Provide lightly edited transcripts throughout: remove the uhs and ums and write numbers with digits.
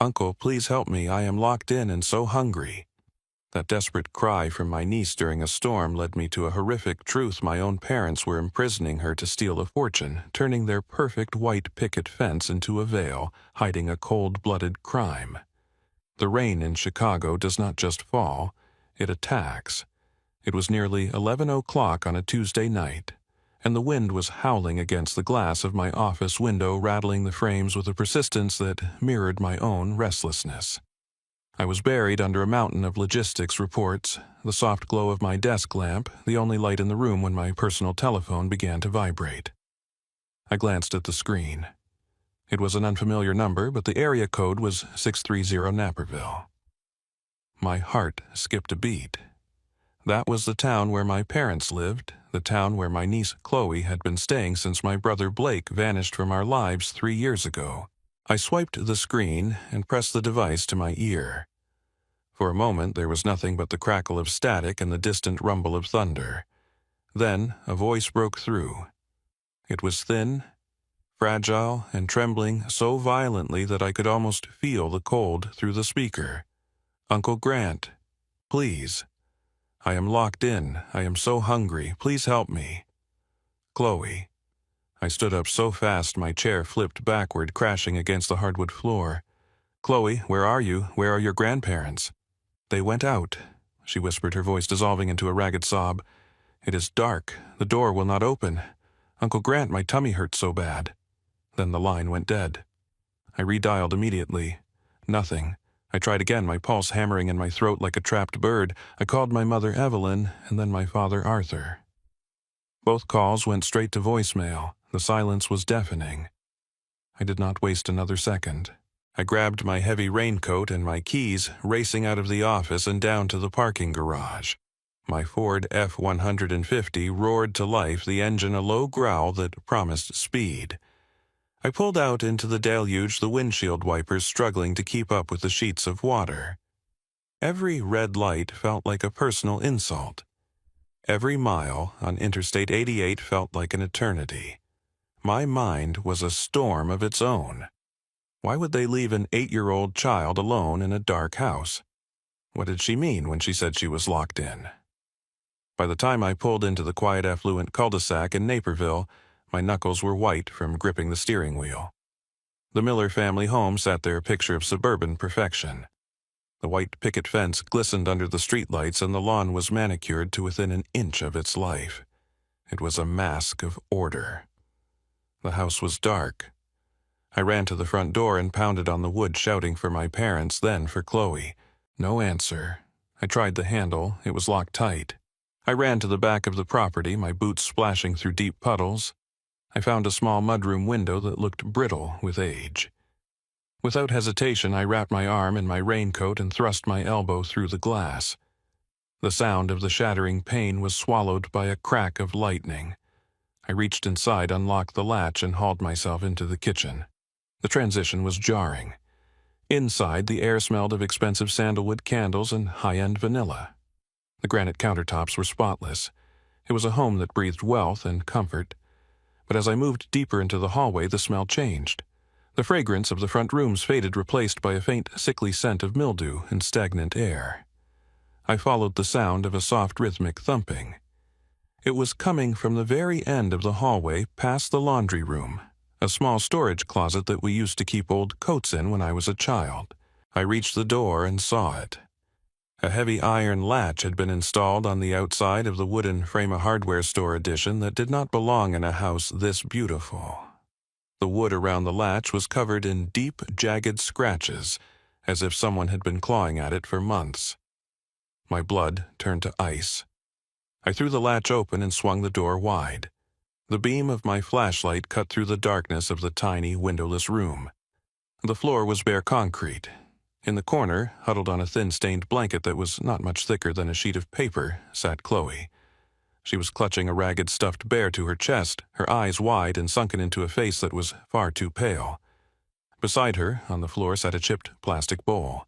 "Uncle, please help me. I am locked in and so hungry." That desperate cry from my niece during a storm led me to a horrific truth. My own parents were imprisoning her to steal a fortune, turning their perfect white picket fence into a veil, hiding a cold-blooded crime. The rain in Chicago does not just fall, it attacks. It was nearly 11 o'clock on a Tuesday night, and the wind was howling against the glass of my office window, rattling the frames with a persistence that mirrored my own restlessness. I was buried under a mountain of logistics reports, the soft glow of my desk lamp, the only light in the room when my personal telephone began to vibrate. I glanced at the screen. It was an unfamiliar number, but the area code was 630 Naperville. My heart skipped a beat. That was the town where my parents lived, the town where my niece Chloe had been staying since my brother Blake vanished from our lives 3 years ago. I swiped the screen and pressed the device to my ear. For a moment there was nothing but the crackle of static and the distant rumble of thunder. Then a voice broke through. It was thin, fragile, and trembling so violently that I could almost feel the cold through the speaker. "Uncle Grant, please. I am locked in. I am so hungry. Please help me. Chloe." I stood up so fast my chair flipped backward, crashing against the hardwood floor. "Chloe, where are you? Where are your grandparents?" "They went out," she whispered, her voice dissolving into a ragged sob. "It is dark. The door will not open. Uncle Grant, my tummy hurts so bad." Then the line went dead. I redialed immediately. Nothing. I tried again, my pulse hammering in my throat like a trapped bird. I called my mother Evelyn and then my father Arthur. Both calls went straight to voicemail. The silence was deafening. I did not waste another second. I grabbed my heavy raincoat and my keys, racing out of the office and down to the parking garage. My Ford F-150 roared to life, the engine a low growl that promised speed. I pulled out into the deluge, the windshield wipers struggling to keep up with the sheets of water. Every red light felt like a personal insult. Every mile on Interstate 88 felt like an eternity. My mind was a storm of its own. Why would they leave an 8-year-old child alone in a dark house? What did she mean when she said she was locked in? By the time I pulled into the quiet, affluent cul-de-sac in Naperville, my knuckles were white from gripping the steering wheel. The Miller family home sat there, a picture of suburban perfection. The white picket fence glistened under the streetlights, and the lawn was manicured to within an inch of its life. It was a mask of order. The house was dark. I ran to the front door and pounded on the wood, shouting for my parents, then for Chloe. No answer. I tried the handle. It was locked tight. I ran to the back of the property, my boots splashing through deep puddles. I found a small mudroom window that looked brittle with age. Without hesitation, I wrapped my arm in my raincoat and thrust my elbow through the glass. The sound of the shattering pane was swallowed by a crack of lightning. I reached inside, unlocked the latch, and hauled myself into the kitchen. The transition was jarring. Inside, the air smelled of expensive sandalwood candles and high-end vanilla. The granite countertops were spotless. It was a home that breathed wealth and comfort. But as I moved deeper into the hallway, the smell changed. The fragrance of the front rooms faded, replaced by a faint, sickly scent of mildew and stagnant air. I followed the sound of a soft, rhythmic thumping. It was coming from the very end of the hallway, past the laundry room, a small storage closet that we used to keep old coats in when I was a child. I reached the door and saw it. A heavy iron latch had been installed on the outside of the wooden frame, a hardware store addition that did not belong in a house this beautiful. The wood around the latch was covered in deep, jagged scratches, as if someone had been clawing at it for months. My blood turned to ice. I threw the latch open and swung the door wide. The beam of my flashlight cut through the darkness of the tiny, windowless room. The floor was bare concrete. In the corner, huddled on a thin, stained blanket that was not much thicker than a sheet of paper, sat Chloe. She was clutching a ragged stuffed bear to her chest, her eyes wide and sunken into a face that was far too pale. Beside her, on the floor, sat a chipped plastic bowl.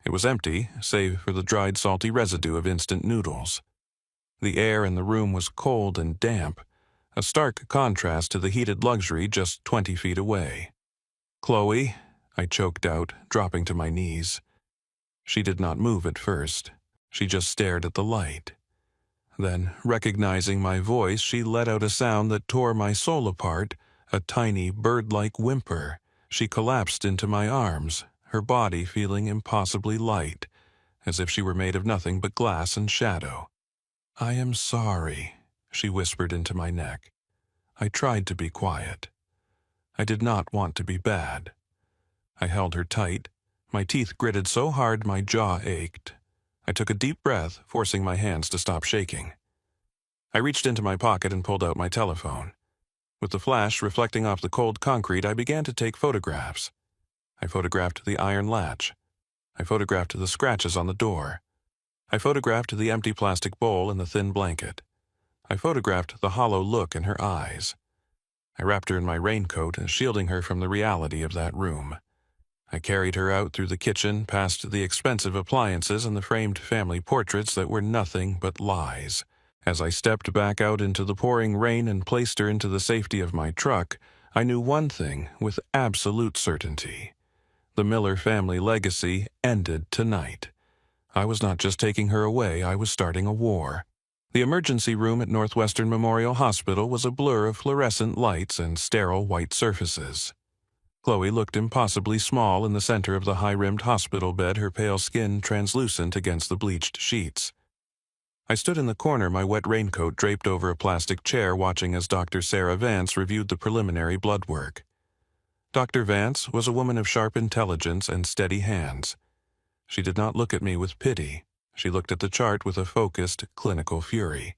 It was empty, save for the dried, salty residue of instant noodles. The air in the room was cold and damp, a stark contrast to the heated luxury just 20 feet away. "Chloe," I choked out, dropping to my knees. She did not move at first. She just stared at the light. Then, recognizing my voice, she let out a sound that tore my soul apart, a tiny, bird-like whimper. She collapsed into my arms, her body feeling impossibly light, as if she were made of nothing but glass and shadow. "I am sorry," she whispered into my neck. I tried to be quiet. I did not want to be bad. I held her tight. My teeth gritted so hard my jaw ached. I took a deep breath, forcing my hands to stop shaking. I reached into my pocket and pulled out my telephone. With the flash reflecting off the cold concrete, I began to take photographs. I photographed the iron latch. I photographed the scratches on the door. I photographed the empty plastic bowl and the thin blanket. I photographed the hollow look in her eyes. I wrapped her in my raincoat, shielding her from the reality of that room. I carried her out through the kitchen, past the expensive appliances and the framed family portraits that were nothing but lies. As I stepped back out into the pouring rain and placed her into the safety of my truck, I knew one thing with absolute certainty. The Miller family legacy ended tonight. I was not just taking her away, I was starting a war. The emergency room at Northwestern Memorial Hospital was a blur of fluorescent lights and sterile white surfaces. Chloe looked impossibly small in the center of the high-rimmed hospital bed, her pale skin translucent against the bleached sheets. I stood in the corner, my wet raincoat draped over a plastic chair, watching as Dr. Sarah Vance reviewed the preliminary blood work. Dr. Vance was a woman of sharp intelligence and steady hands. She did not look at me with pity. She looked at the chart with a focused, clinical fury.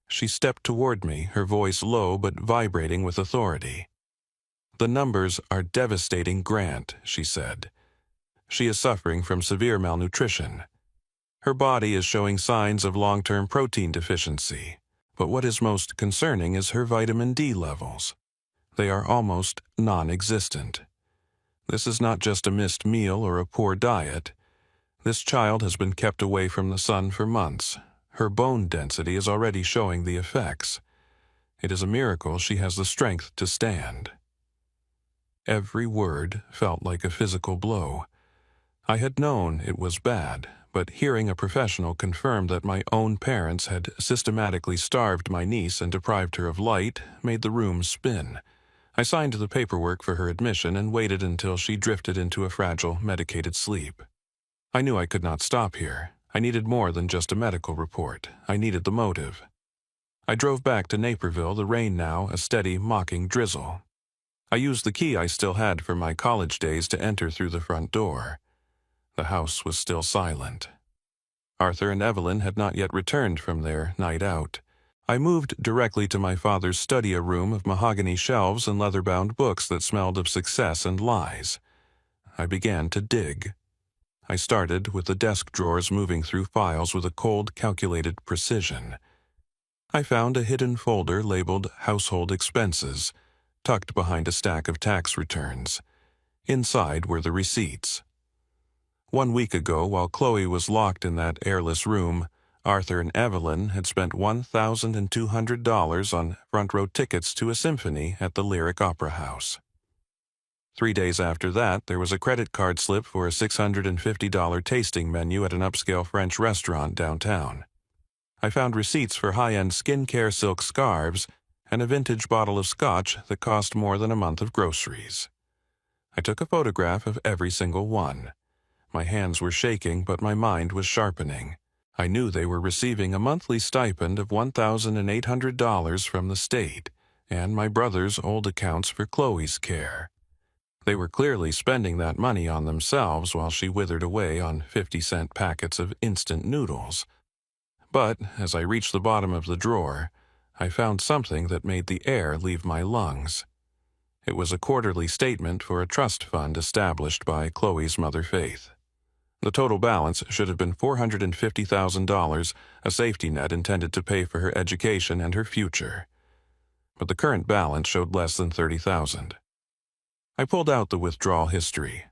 She stepped toward me, her voice low but vibrating with authority. "The numbers are devastating, Grant," she said. "She is suffering from severe malnutrition. Her body is showing signs of long-term protein deficiency, but what is most concerning is her vitamin D levels. They are almost non-existent. This is not just a missed meal or a poor diet. This child has been kept away from the sun for months. Her bone density is already showing the effects. It is a miracle she has the strength to stand." Every word felt like a physical blow. I had known it was bad, but hearing a professional confirm that my own parents had systematically starved my niece and deprived her of light made the room spin. I signed the paperwork for her admission and waited until she drifted into a fragile, medicated sleep. I knew I could not stop here. I needed more than just a medical report. I needed the motive. I drove back to Naperville, the rain now a steady, mocking drizzle. I used the key I still had from my college days to enter through the front door. The house was still silent. Arthur and Evelyn had not yet returned from their night out. I moved directly to my father's study, a room of mahogany shelves and leather-bound books that smelled of success and lies. I began to dig. I started with the desk drawers, moving through files with a cold, calculated precision. I found a hidden folder labeled Household Expenses, tucked behind a stack of tax returns. Inside were the receipts. 1 week ago, while Chloe was locked in that airless room, Arthur and Evelyn had spent $1,200 on front-row tickets to a symphony at the Lyric Opera House. 3 days after that, there was a credit card slip for a $650 tasting menu at an upscale French restaurant downtown. I found receipts for high-end skincare silk scarves and a vintage bottle of scotch that cost more than a month of groceries. I took a photograph of every single one. My hands were shaking, but my mind was sharpening. I knew they were receiving a monthly stipend of $1,800 from the state, and my brother's old accounts for Chloe's care. They were clearly spending that money on themselves while she withered away on 50-cent packets of instant noodles. But as I reached the bottom of the drawer, I found something that made the air leave my lungs. It was a quarterly statement for a trust fund established by Chloe's mother Faith. The total balance should have been $450,000, a safety net intended to pay for her education and her future. But the current balance showed less than $30,000. I pulled out the withdrawal history.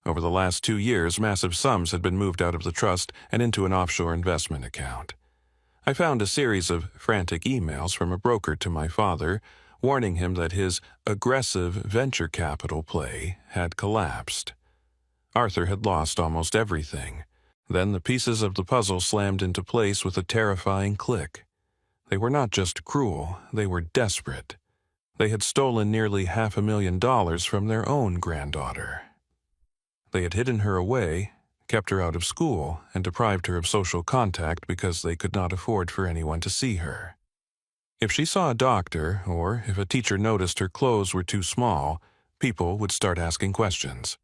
Over the last 2 years, massive sums had been moved out of the trust and into an offshore investment account. I found a series of frantic emails from a broker to my father, warning him that his aggressive venture capital play had collapsed. Arthur had lost almost everything. Then the pieces of the puzzle slammed into place with a terrifying click. They were not just cruel, they were desperate. They had stolen nearly $500,000 from their own granddaughter. They had hidden her away, kept her out of school, and deprived her of social contact because they could not afford for anyone to see her. If she saw a doctor, or if a teacher noticed her clothes were too small, people would start asking questions.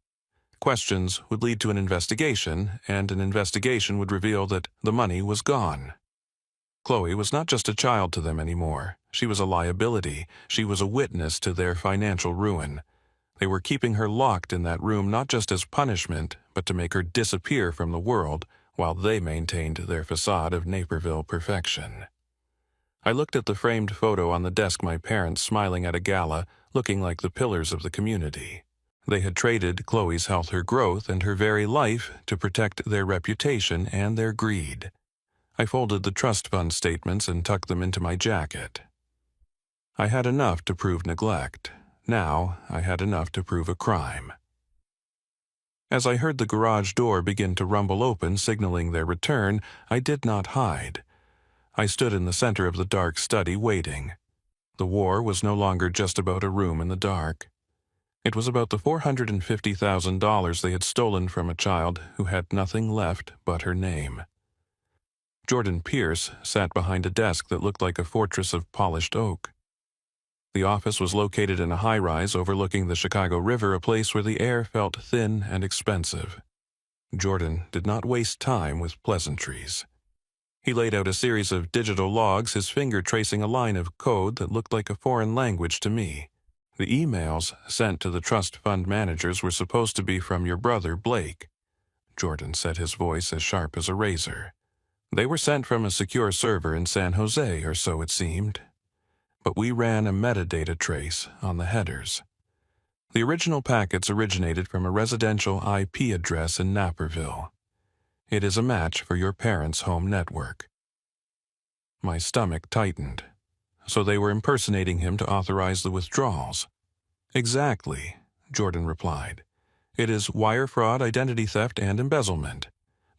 Questions would lead to an investigation, and an investigation would reveal that the money was gone. Chloe was not just a child to them anymore. She was a liability. She was a witness to their financial ruin. They were keeping her locked in that room not just as punishment, but to make her disappear from the world while they maintained their facade of Naperville perfection. I looked at the framed photo on the desk, my parents smiling at a gala, looking like the pillars of the community. They had traded Chloe's health, her growth, and her very life to protect their reputation and their greed. I folded the trust fund statements and tucked them into my jacket. I had enough to prove neglect. Now I had enough to prove a crime. As I heard the garage door begin to rumble open, signaling their return, I did not hide. I stood in the center of the dark study, waiting. The war was no longer just about a room in the dark. It was about the $450,000 they had stolen from a child who had nothing left but her name. Jordan Pierce sat behind a desk that looked like a fortress of polished oak. The office was located in a high-rise overlooking the Chicago River, a place where the air felt thin and expensive. Jordan did not waste time with pleasantries. He laid out a series of digital logs, his finger tracing a line of code that looked like a foreign language to me. The emails sent to the trust fund managers were supposed to be from your brother, Blake. Jordan said, his voice as sharp as a razor. They were sent from a secure server in San Jose, or so it seemed. But we ran a metadata trace on the headers. The original packets originated from a residential IP address in Naperville. It is a match for your parents' home network. My stomach tightened. So they were impersonating him to authorize the withdrawals. Exactly, Jordan replied. It is wire fraud, identity theft, and embezzlement.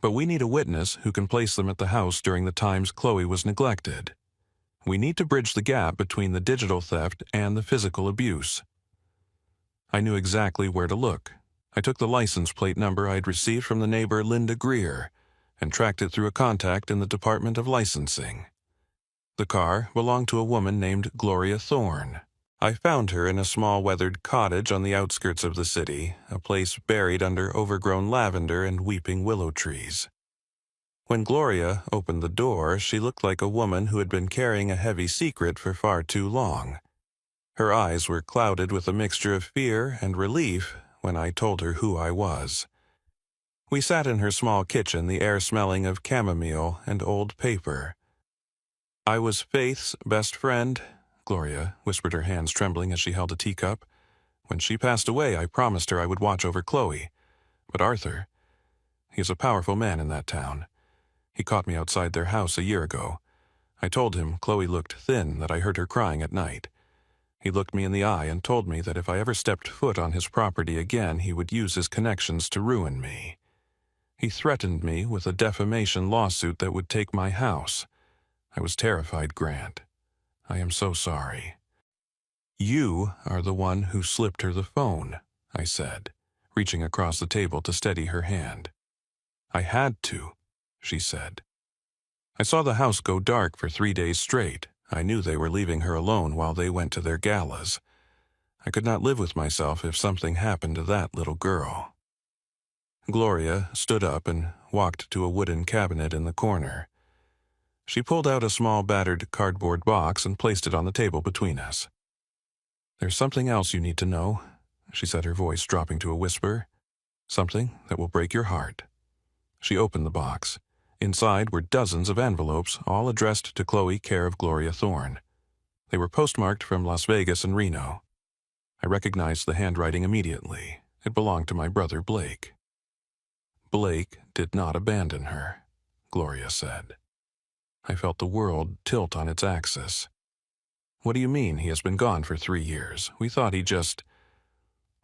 But we need a witness who can place them at the house during the times Chloe was neglected. We need to bridge the gap between the digital theft and the physical abuse. I knew exactly where to look. I took the license plate number I had received from the neighbor Linda Greer and tracked it through a contact in the Department of Licensing. The car belonged to a woman named Gloria Thorne. I found her in a small weathered cottage on the outskirts of the city, a place buried under overgrown lavender and weeping willow trees. When Gloria opened the door, she looked like a woman who had been carrying a heavy secret for far too long. Her eyes were clouded with a mixture of fear and relief when I told her who I was. We sat in her small kitchen, the air smelling of chamomile and old paper. I was Faith's best friend, Gloria whispered, her hands trembling as she held a teacup. When she passed away, I promised her I would watch over Chloe. But Arthur, he is a powerful man in that town. He caught me outside their house a year ago. I told him Chloe looked thin, that I heard her crying at night. He looked me in the eye and told me that if I ever stepped foot on his property again, he would use his connections to ruin me. He threatened me with a defamation lawsuit that would take my house. I was terrified, Grant. I am so sorry. You are the one who slipped her the phone, I said, reaching across the table to steady her hand. I had to, she said. I saw the house go dark for 3 days straight. I knew they were leaving her alone while they went to their galas. I could not live with myself if something happened to that little girl. Gloria stood up and walked to a wooden cabinet in the corner. She pulled out a small battered cardboard box and placed it on the table between us. There's something else you need to know, she said, her voice dropping to a whisper. Something that will break your heart. She opened the box. Inside were dozens of envelopes, all addressed to Chloe, care of Gloria Thorne. They were postmarked from Las Vegas and Reno. I recognized the handwriting immediately. It belonged to my brother Blake. Blake did not abandon her, Gloria said. I felt the world tilt on its axis. What do you mean he has been gone for 3 years? We thought he just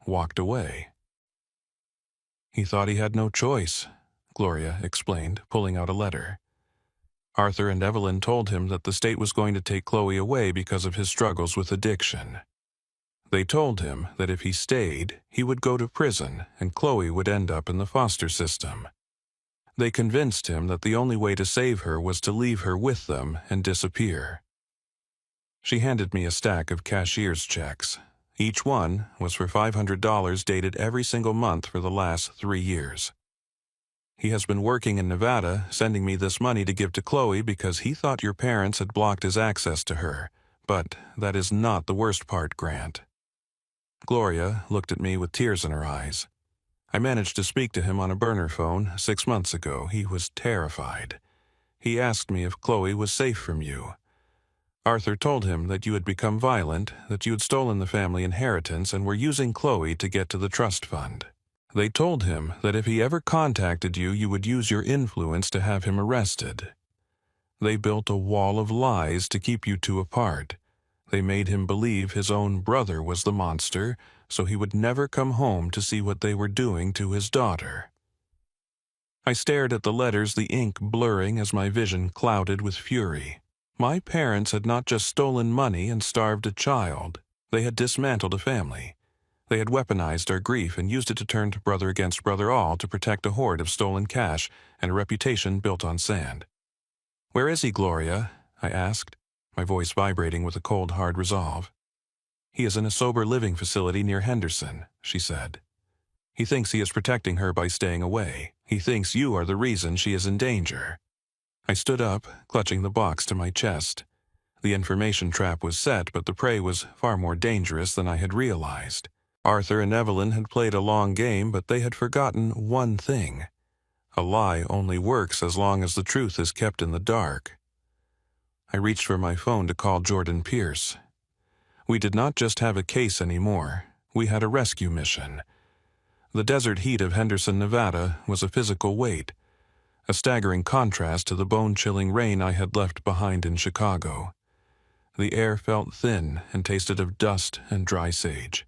walked away. He thought he had no choice, Gloria explained, pulling out a letter. Arthur and Evelyn told him that the state was going to take Chloe away because of his struggles with addiction. They told him that if he stayed, he would go to prison and Chloe would end up in the foster system. They convinced him that the only way to save her was to leave her with them and disappear. She handed me a stack of cashier's checks. Each one was for $500 dated every single month for the last 3 years. He has been working in Nevada, sending me this money to give to Chloe because he thought your parents had blocked his access to her. But that is not the worst part, Grant. Gloria looked at me with tears in her eyes. I managed to speak to him on a burner phone 6 months ago. He was terrified. He asked me if Chloe was safe from you. Arthur told him that you had become violent, that you had stolen the family inheritance and were using Chloe to get to the trust fund. They told him that if he ever contacted you, you would use your influence to have him arrested. They built a wall of lies to keep you two apart. They made him believe his own brother was the monster, so he would never come home to see what they were doing to his daughter. I stared at the letters, the ink blurring as my vision clouded with fury. My parents had not just stolen money and starved a child. They had dismantled a family. They had weaponized our grief and used it to turn to brother against brother all to protect a hoard of stolen cash and a reputation built on sand. "Where is he, Gloria?" I asked, my voice vibrating with a cold, hard resolve. "He is in a sober living facility near Henderson," she said. "He thinks he is protecting her by staying away. He thinks you are the reason she is in danger." I stood up, clutching the box to my chest. The information trap was set, but the prey was far more dangerous than I had realized. Arthur and Evelyn had played a long game, but they had forgotten one thing. A lie only works as long as the truth is kept in the dark. I reached for my phone to call Jordan Pierce. We did not just have a case anymore. We had a rescue mission. The desert heat of Henderson, Nevada, was a physical weight, a staggering contrast to the bone-chilling rain I had left behind in Chicago. The air felt thin and tasted of dust and dry sage.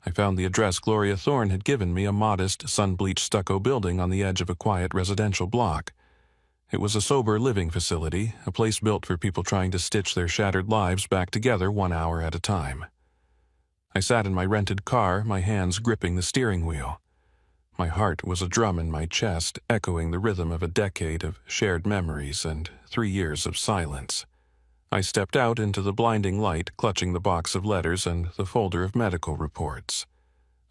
I found the address Gloria Thorne had given me, a modest, sun-bleached stucco building on the edge of a quiet residential block. It was a sober living facility, a place built for people trying to stitch their shattered lives back together 1 hour at a time. I sat in my rented car, my hands gripping the steering wheel. My heart was a drum in my chest, echoing the rhythm of a decade of shared memories and 3 years of silence. I stepped out into the blinding light, clutching the box of letters and the folder of medical reports.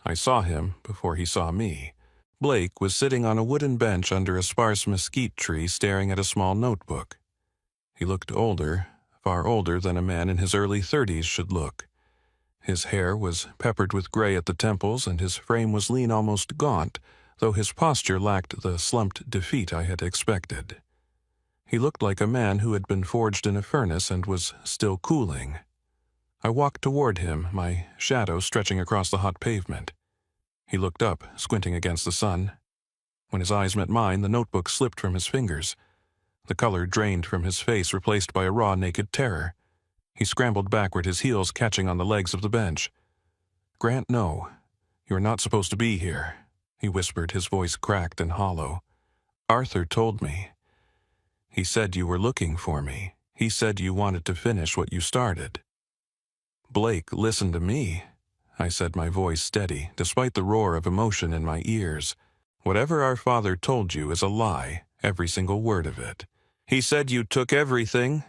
I saw him before he saw me. Blake was sitting on a wooden bench under a sparse mesquite tree, staring at a small notebook. He looked older, far older than a man in his early 30s should look. His hair was peppered with gray at the temples, and his frame was lean, almost gaunt, though his posture lacked the slumped defeat I had expected. He looked like a man who had been forged in a furnace and was still cooling. I walked toward him, my shadow stretching across the hot pavement. He looked up, squinting against the sun. When his eyes met mine, the notebook slipped from his fingers. The color drained from his face, replaced by a raw, naked terror. He scrambled backward, his heels catching on the legs of the bench. "Grant, no. You are not supposed to be here," he whispered, his voice cracked and hollow. "Arthur told me. He said you were looking for me. He said you wanted to finish what you started." "Blake, listen to me," I said, my voice steady, despite the roar of emotion in my ears. "Whatever our father told you is a lie, every single word of it." "He said you took everything,"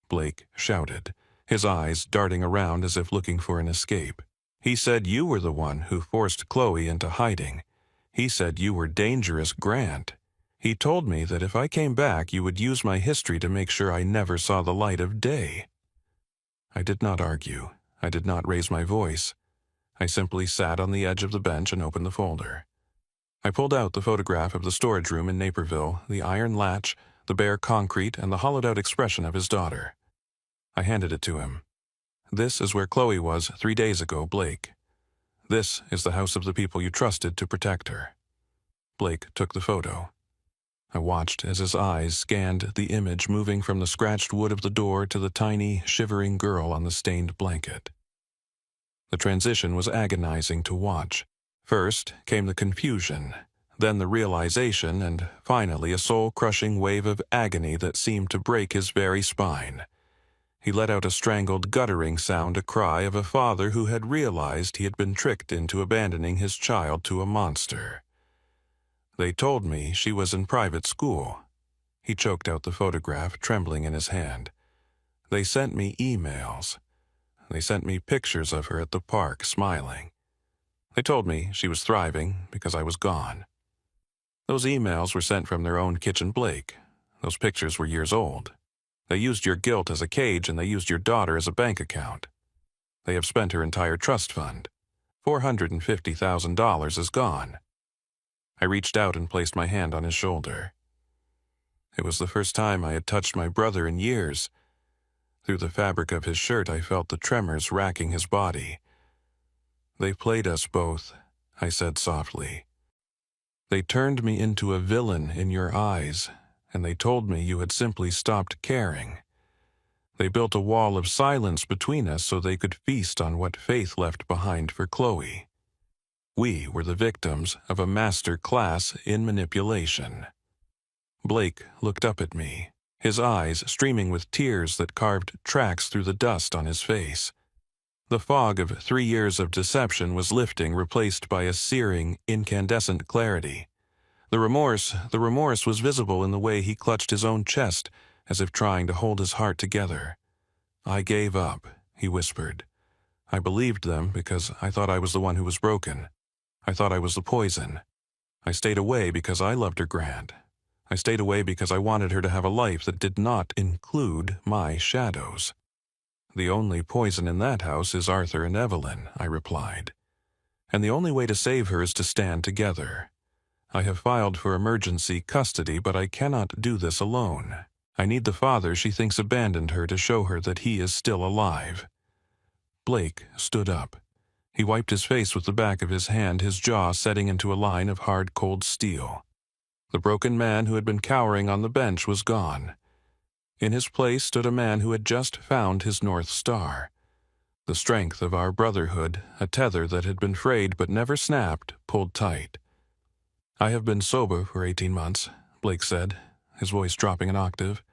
Blake shouted, his eyes darting around as if looking for an escape. "He said you were the one who forced Chloe into hiding. He said you were dangerous, Grant. He told me that if I came back, you would use my history to make sure I never saw the light of day." I did not argue. I did not raise my voice. I simply sat on the edge of the bench and opened the folder. I pulled out the photograph of the storage room in Naperville, the iron latch, the bare concrete, and the hollowed-out expression of his daughter. I handed it to him. "This is where Chloe was 3 days ago, Blake. This is the house of the people you trusted to protect her." Blake took the photo. I watched as his eyes scanned the image moving from the scratched wood of the door to the tiny, shivering girl on the stained blanket. The transition was agonizing to watch. First came the confusion, then the realization, and finally a soul-crushing wave of agony that seemed to break his very spine. He let out a strangled, guttering sound, a cry of a father who had realized he had been tricked into abandoning his child to a monster. They told me she was in private school. He choked out the photograph, trembling in his hand. They sent me emails. They sent me pictures of her at the park, smiling. They told me she was thriving because I was gone. Those emails were sent from their own kitchen Blake. Those pictures were years old. They used your guilt as a cage, and they used your daughter as a bank account. They have spent her entire trust fund. $450,000 is gone. I reached out and placed my hand on his shoulder. It was the first time I had touched my brother in years. Through the fabric of his shirt, I felt the tremors racking his body. They played us both, I said softly. They turned me into a villain in your eyes, and they told me you had simply stopped caring. They built a wall of silence between us so they could feast on what Faith left behind for Chloe. We were the victims of a master class in manipulation. Blake looked up at me, his eyes streaming with tears that carved tracks through the dust on his face. The fog of 3 years of deception was lifting, replaced by a searing, incandescent clarity. The remorse was visible in the way he clutched his own chest, as if trying to hold his heart together. I gave up, he whispered. I believed them because I thought I was the one who was broken. I thought I was the poison. I stayed away because I loved her, Grant. I stayed away because I wanted her to have a life that did not include my shadows. The only poison in that house is Arthur and Evelyn, I replied. And the only way to save her is to stand together. I have filed for emergency custody, but I cannot do this alone. I need the father she thinks abandoned her to show her that he is still alive. Blake stood up. He wiped his face with the back of his hand, his jaw setting into a line of hard, cold steel. The broken man who had been cowering on the bench was gone. In his place stood a man who had just found his North Star. The strength of our brotherhood, a tether that had been frayed but never snapped, pulled tight. I have been sober for 18 months, Blake said, his voice dropping an octave.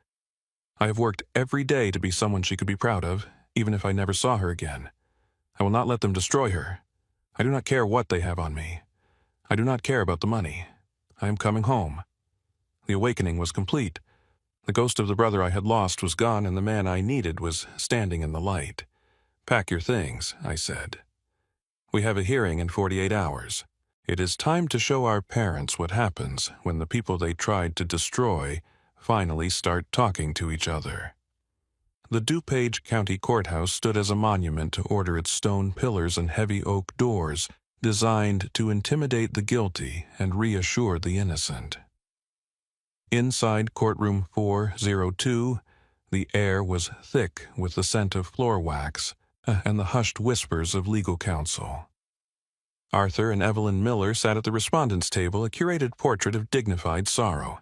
I have worked every day to be someone she could be proud of, even if I never saw her again. I will not let them destroy her. I do not care what they have on me. I do not care about the money. I am coming home. The awakening was complete. The ghost of the brother I had lost was gone, and the man I needed was standing in the light. Pack your things, I said. We have a hearing in 48 hours. It is time to show our parents what happens when the people they tried to destroy finally start talking to each other. The DuPage County Courthouse stood as a monument to order its stone pillars and heavy oak doors, designed to intimidate the guilty and reassure the innocent. Inside courtroom 402, the air was thick with the scent of floor wax and the hushed whispers of legal counsel. Arthur and Evelyn Miller sat at the respondents' table, a curated portrait of dignified sorrow.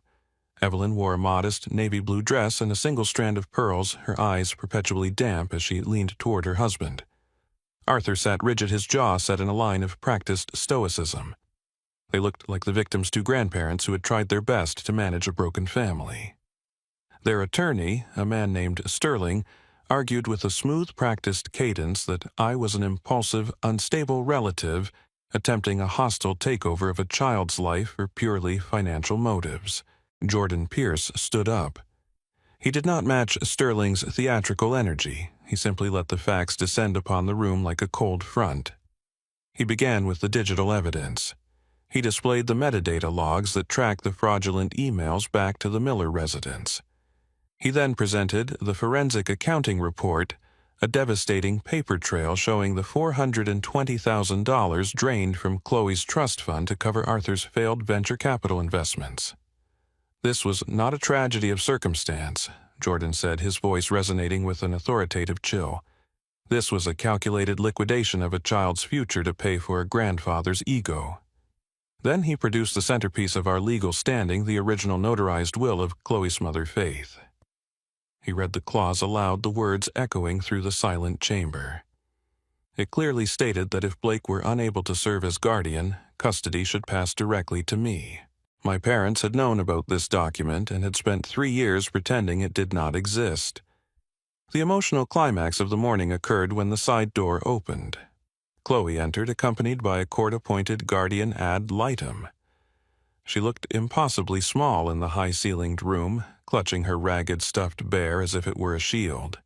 Evelyn wore a modest navy blue dress and a single strand of pearls, her eyes perpetually damp as she leaned toward her husband. Arthur sat rigid, his jaw set in a line of practiced stoicism. They looked like the victim's two grandparents who had tried their best to manage a broken family. Their attorney, a man named Sterling, argued with a smooth, practiced cadence that I was an impulsive, unstable relative attempting a hostile takeover of a child's life for purely financial motives. Jordan Pierce stood up. He did not match Sterling's theatrical energy. He simply let the facts descend upon the room like a cold front. He began with the digital evidence. He displayed the metadata logs that track the fraudulent emails back to the Miller residence. He then presented the forensic accounting report, a devastating paper trail showing the $420,000 drained from Chloe's trust fund to cover Arthur's failed venture capital investments. This was not a tragedy of circumstance, Jordan said, his voice resonating with an authoritative chill. This was a calculated liquidation of a child's future to pay for a grandfather's ego. Then he produced the centerpiece of our legal standing, the original notarized will of Chloe's mother, Faith. He read the clause aloud, the words echoing through the silent chamber. It clearly stated that if Blake were unable to serve as guardian, custody should pass directly to me. My parents had known about this document and had spent 3 years pretending it did not exist. The emotional climax of the morning occurred when the side door opened. Chloe entered, accompanied by a court-appointed guardian ad litem. She looked impossibly small in the high-ceilinged room, clutching her ragged stuffed bear as if it were a shield.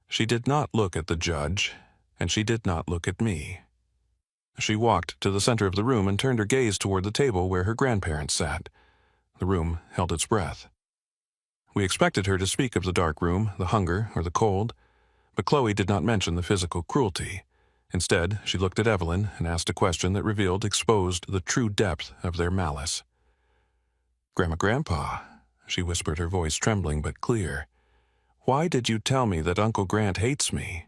She did not look at the judge, and she did not look at me. She walked to the center of the room and turned her gaze toward the table where her grandparents sat. The room held its breath. We expected her to speak of the dark room, the hunger, or the cold, but Chloe did not mention the physical cruelty. Instead, she looked at Evelyn and asked a question that exposed the true depth of their malice. "Grandpa," she whispered, her voice trembling but clear, "why did you tell me that Uncle Grant hates me?"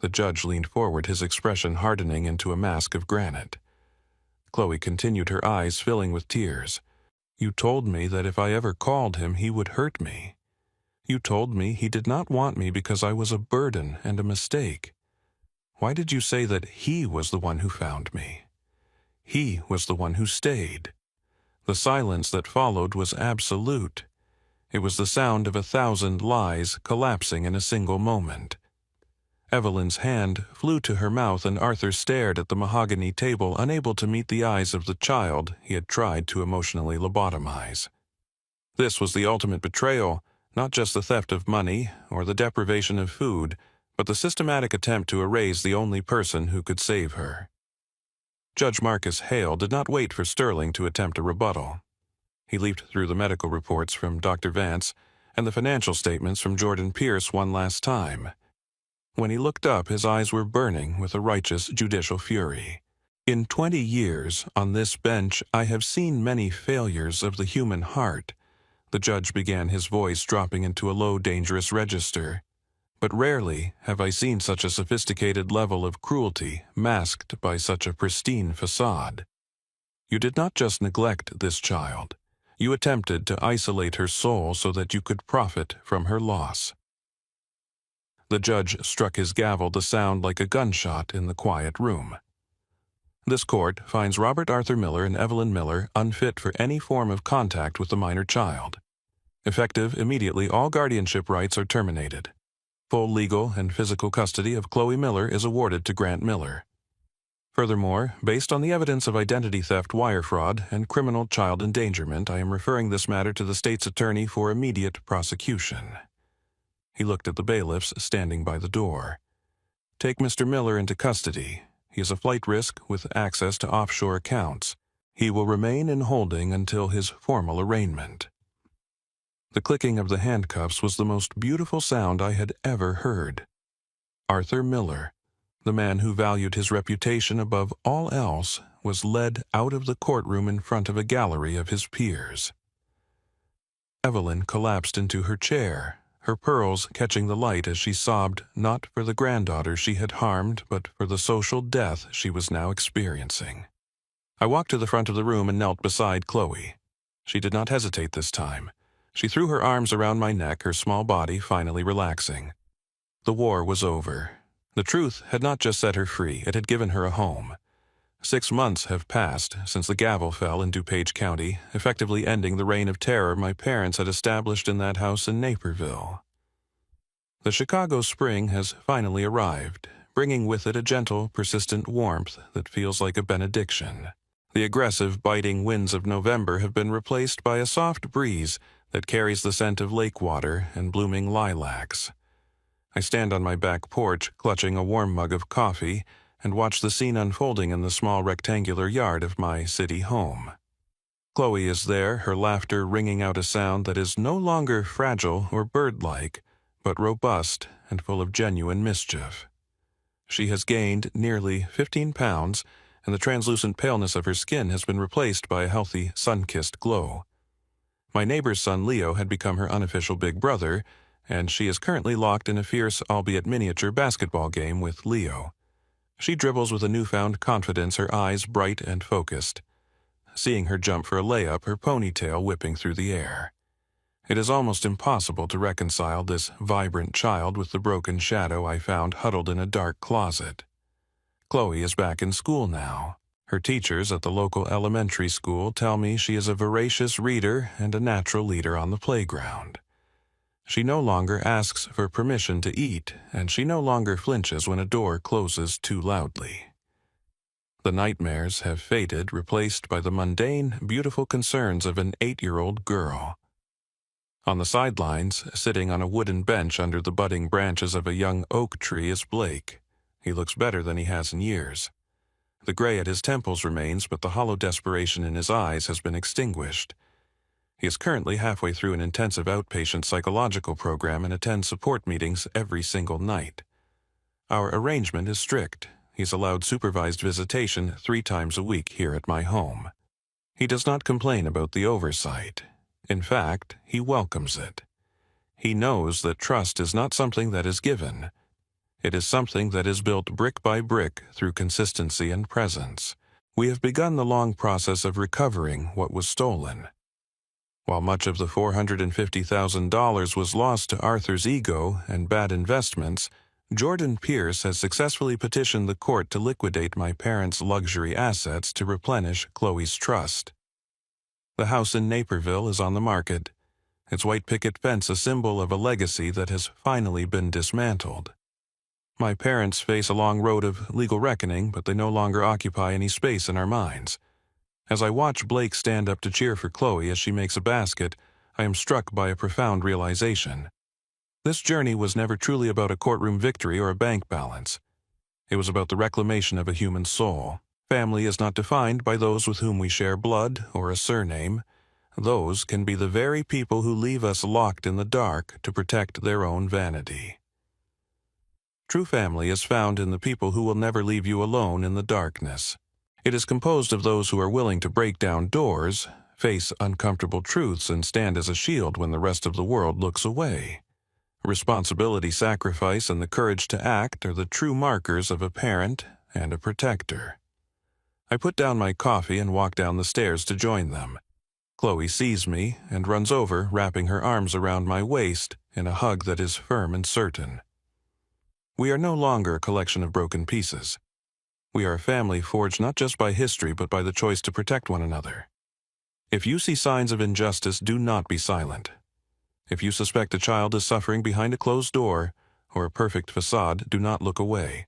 The judge leaned forward, his expression hardening into a mask of granite. Chloe continued, her eyes filling with tears. "You told me that if I ever called him, he would hurt me. You told me he did not want me because I was a burden and a mistake. Why did you say that he was the one who found me? He was the one who stayed." The silence that followed was absolute. It was the sound of 1,000 lies collapsing in a single moment. Evelyn's hand flew to her mouth, and Arthur stared at the mahogany table, unable to meet the eyes of the child he had tried to emotionally lobotomize. This was the ultimate betrayal, not just the theft of money or the deprivation of food, but the systematic attempt to erase the only person who could save her. Judge Marcus Hale did not wait for Sterling to attempt a rebuttal. He leafed through the medical reports from Dr. Vance and the financial statements from Jordan Pierce one last time. When he looked up, his eyes were burning with a righteous judicial fury. "In 20 years on this bench, I have seen many failures of the human heart," the judge began, his voice dropping into a low, dangerous register. "But rarely have I seen such a sophisticated level of cruelty masked by such a pristine facade. You did not just neglect this child. You attempted to isolate her soul so that you could profit from her loss." The judge struck his gavel, the sound like a gunshot in the quiet room. "This court finds Robert Arthur Miller and Evelyn Miller unfit for any form of contact with the minor child. Effective immediately, all guardianship rights are terminated. Full legal and physical custody of Chloe Miller is awarded to Grant Miller. Furthermore, based on the evidence of identity theft, wire fraud, and criminal child endangerment, I am referring this matter to the state's attorney for immediate prosecution." He looked at the bailiffs standing by the door. "Take Mr. Miller into custody. He is a flight risk with access to offshore accounts. He will remain in holding until his formal arraignment." The clicking of the handcuffs was the most beautiful sound I had ever heard. Arthur Miller, the man who valued his reputation above all else, was led out of the courtroom in front of a gallery of his peers. Evelyn collapsed into her chair, her pearls catching the light as she sobbed, not for the granddaughter she had harmed, but for the social death she was now experiencing. I walked to the front of the room and knelt beside Chloe. She did not hesitate this time. She threw her arms around my neck, her small body finally relaxing. The war was over. The truth had not just set her free, it had given her a home. 6 months have passed since the gavel fell in DuPage County, effectively ending the reign of terror my parents had established in that house in Naperville. The Chicago spring has finally arrived, bringing with it a gentle, persistent warmth that feels like a benediction. The aggressive, biting winds of November have been replaced by a soft breeze that carries the scent of lake water and blooming lilacs. I stand on my back porch, clutching a warm mug of coffee, and watch the scene unfolding in the small rectangular yard of my city home. Chloe is there, her laughter ringing out a sound that is no longer fragile or bird-like, but robust and full of genuine mischief. She has gained nearly 15 pounds, and the translucent paleness of her skin has been replaced by a healthy, sun-kissed glow. My neighbor's son Leo had become her unofficial big brother, and she is currently locked in a fierce, albeit miniature, basketball game with Leo. She dribbles with a newfound confidence, her eyes bright and focused. seeing her jump for a layup, her ponytail whipping through the air. It is almost impossible to reconcile this vibrant child with the broken shadow I found huddled in a dark closet. Chloe is back in school now. Her teachers at the local elementary school tell me she is a voracious reader and a natural leader on the playground. She no longer asks for permission to eat, and she no longer flinches when a door closes too loudly. The nightmares have faded, replaced by the mundane, beautiful concerns of an 8-year-old girl. On the sidelines, sitting on a wooden bench under the budding branches of a young oak tree, is Blake. He looks better than he has in years. The gray at his temples remains, but the hollow desperation in his eyes has been extinguished. He is currently halfway through an intensive outpatient psychological program and attends support meetings every single night. Our arrangement is strict. He's allowed supervised visitation 3 times a week here at my home. He does not complain about the oversight. In fact, he welcomes it. He knows that trust is not something that is given. It is something that is built brick by brick through consistency and presence. We have begun the long process of recovering what was stolen. While much of the $450,000 was lost to Arthur's ego and bad investments, Jordan Pierce has successfully petitioned the court to liquidate my parents' luxury assets to replenish Chloe's trust. The house in Naperville is on the market, its white picket fence a symbol of a legacy that has finally been dismantled. My parents face a long road of legal reckoning, but they no longer occupy any space in our minds. As I watch Blake stand up to cheer for Chloe as she makes a basket, I am struck by a profound realization. This journey was never truly about a courtroom victory or a bank balance. It was about the reclamation of a human soul. Family is not defined by those with whom we share blood or a surname. Those can be the very people who leave us locked in the dark to protect their own vanity. True family is found in the people who will never leave you alone in the darkness. It is composed of those who are willing to break down doors, face uncomfortable truths, and stand as a shield when the rest of the world looks away. Responsibility, sacrifice, and the courage to act are the true markers of a parent and a protector. I put down my coffee and walk down the stairs to join them. Chloe sees me and runs over, wrapping her arms around my waist in a hug that is firm and certain. We are no longer a collection of broken pieces. We are a family forged not just by history but by the choice to protect one another. If you see signs of injustice, do not be silent. If you suspect a child is suffering behind a closed door or a perfect facade, do not look away.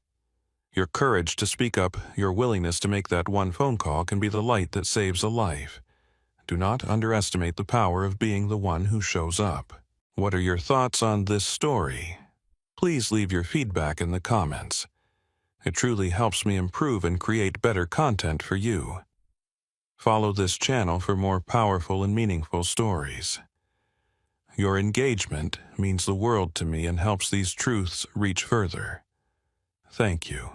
Your courage to speak up, your willingness to make that one phone call can be the light that saves a life. Do not underestimate the power of being the one who shows up. What are your thoughts on this story? Please leave your feedback in the comments. It truly helps me improve and create better content for you. Follow this channel for more powerful and meaningful stories. Your engagement means the world to me and helps these truths reach further. Thank you.